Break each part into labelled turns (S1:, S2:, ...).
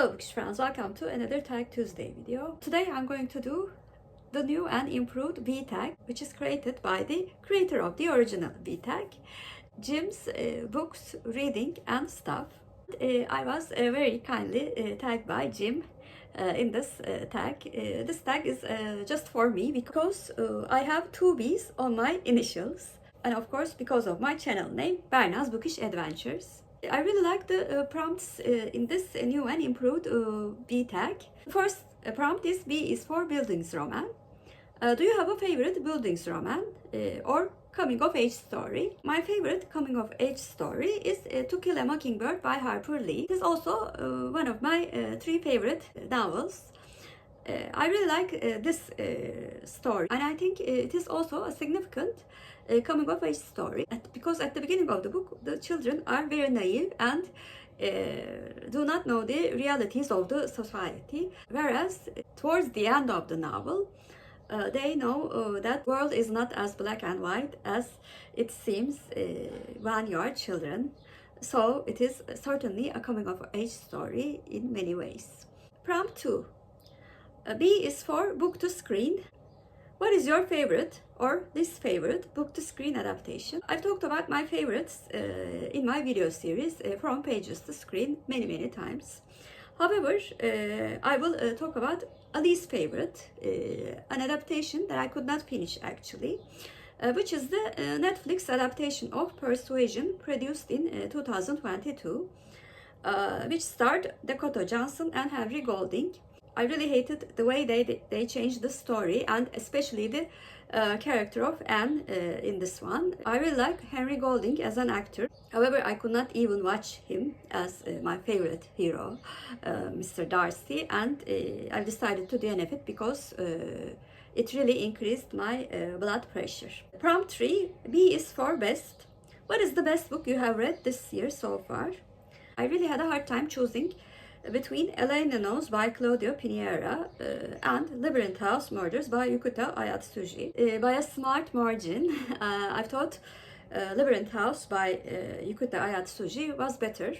S1: Hello Bookish friends, welcome to another Tag Tuesday video. Today I'm going to do the new and improved V tag, which is created by the creator of the original V tag, Jim's Books, Reading and Stuff. I was very kindly tagged by Jim in this tag. This tag is just for me because I have two B's on my initials, and of course because of my channel name, Berna's Bookish Adventures. I really like the prompts in this new and improved B tag. The first prompt is B is for Bildungsroman. Do you have a favorite Bildungsroman or coming of age story? My favorite coming of age story is To Kill a Mockingbird by Harper. It is also one of my three favorite novels. I really like this story, and I think it is also a significant coming of age story because at the beginning of the book the children are very naive and do not know the realities of the society, whereas towards the end of the novel they know that world is not as black and white as it seems when you are children. So it is certainly a coming of age story in many ways. Prompt 2. B is for book to screen. What is your favorite or least favorite book to screen adaptation? I've talked about my favorites in my video series From Pages to Screen many times. However, I will talk about a least favorite, an adaptation that I could not finish actually, which is the Netflix adaptation of Persuasion, produced in 2022, which starred Dakota Johnson and Henry Golding. I really hated the way they changed the story, and especially the character of Anne in this one. I really like Henry Golding as an actor. However, I could not even watch him as my favorite hero, Mr. Darcy, and I decided to DNF it because it really increased my blood pressure. Prompt 3, B is for best. What is the best book you have read this year so far? I really had a hard time choosing between Elena by Claudia Pineiro and Labyrinth House Murders by Yusuke Ayatsuji. By a smart margin, I thought Labyrinth House by Yusuke Ayatsuji was better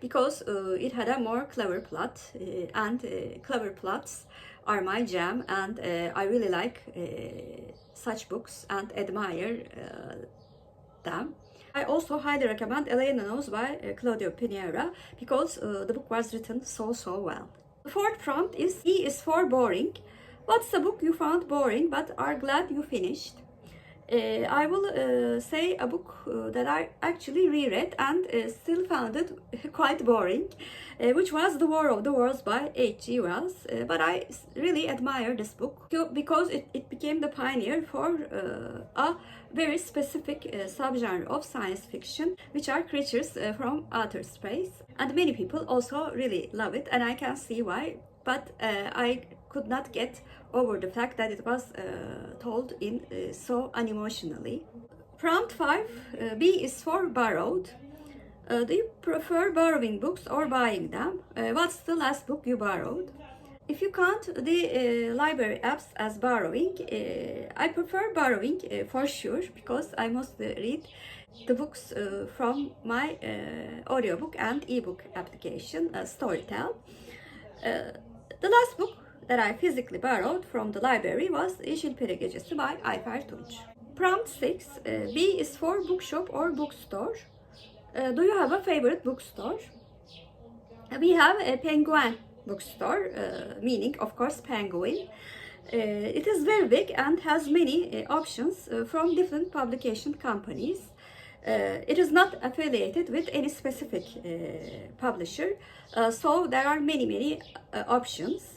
S1: because it had a more clever plot, and clever plots are my jam, and I really like such books and admire them. I also highly recommend Elena by Claudia Pineiro because the book was written so well. The fourth prompt is E is for boring. What's a book you found boring but are glad you finished? I will say a book that I actually reread and still found it quite boring, which was The War of the Worlds by H.G. Wells. But I really admire this book because it became the pioneer for a very specific subgenre of science fiction, which are creatures from outer space. And many people also really love it, and I can see why. But I could not get over the fact that it was told in so unemotionally. Prompt 5, B is for borrowed. Do you prefer borrowing books or buying them? What's the last book you borrowed? If you count the library apps as borrowing, I prefer borrowing for sure because I mostly read the books from my audiobook and ebook application, Storytel. The last book that I physically borrowed from the library was Yeşil Peri Gecesi by Ayfer Tunç. Prompt 6, B is for Bookshop or Bookstore. Do you have a favorite bookstore? We have a Penguin bookstore, meaning of course penguin. It is very big and has many options from different publication companies. It is not affiliated with any specific publisher, so there are many options.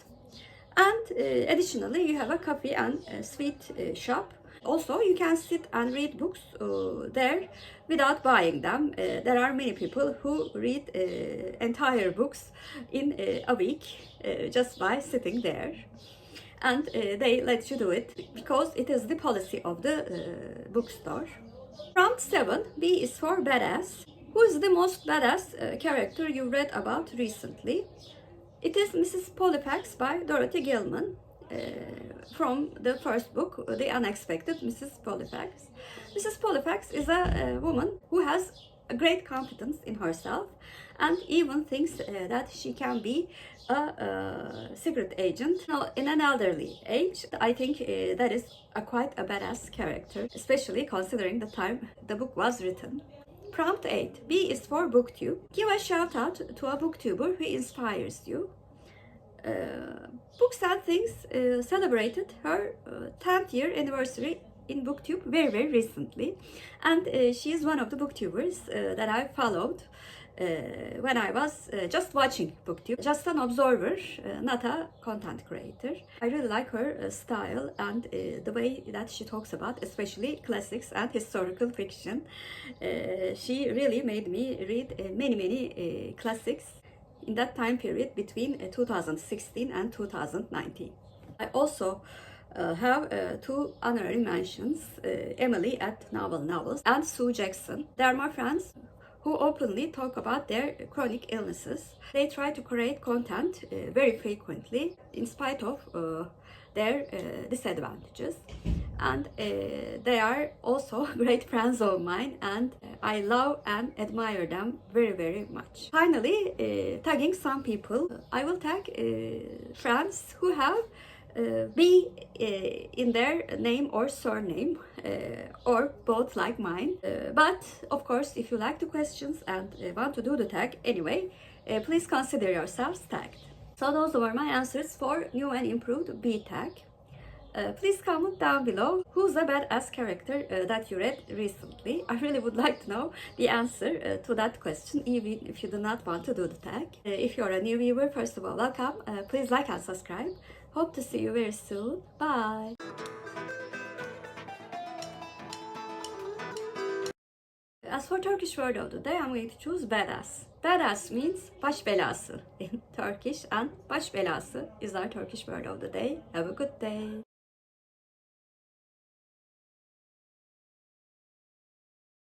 S1: And additionally, you have a coffee and sweet shop. Also, you can sit and read books there without buying them. There are many people who read entire books in a week just by sitting there. And they let you do it because it is the policy of the bookstore. Prompt 7, B is for badass. Who is the most badass character you read about recently? It is Mrs. Polyphax by Dorothy Gilman from the first book, The Unexpected Mrs. Polyphax. Mrs. Polyphax is a woman who has a great confidence in herself and even thinks that she can be a secret agent. Now, in an elderly age, I think that is quite a badass character, especially considering the time the book was written. Prompt 8. B is for Booktube. Give a shout out to a booktuber who inspires you. Books and Things celebrated her 10th year anniversary in Booktube very recently, and she is one of the booktubers that I followed when I was just watching Booktube, just an observer, not a content creator. I really like her style and the way that she talks about, especially classics and historical fiction. She really made me read many classics in that time period between 2016 and 2019. I also have two honorary mentions, Emily at Novel Novels and Sue Jackson. They are my friends who openly talk about their chronic illnesses. They try to create content very frequently in spite of their disadvantages. And they are also great friends of mine, and I love and admire them very much. Finally, tagging some people. I will tag friends who have B in their name or surname, or both like mine. But of course, if you like the questions and want to do the tag anyway, please consider yourselves tagged. So those were my answers for new and improved B tag. Please comment down below who's a badass character that you read recently. I really would like to know the answer to that question, even if you do not want to do the tag. If you're a new viewer, first of all, welcome. Please like and subscribe. Hope to see you very soon. Bye. As for Turkish word of the day, I'm going to choose badass. Badass means baş belası in Turkish, and baş belası is our Turkish word of the day. Have a good day.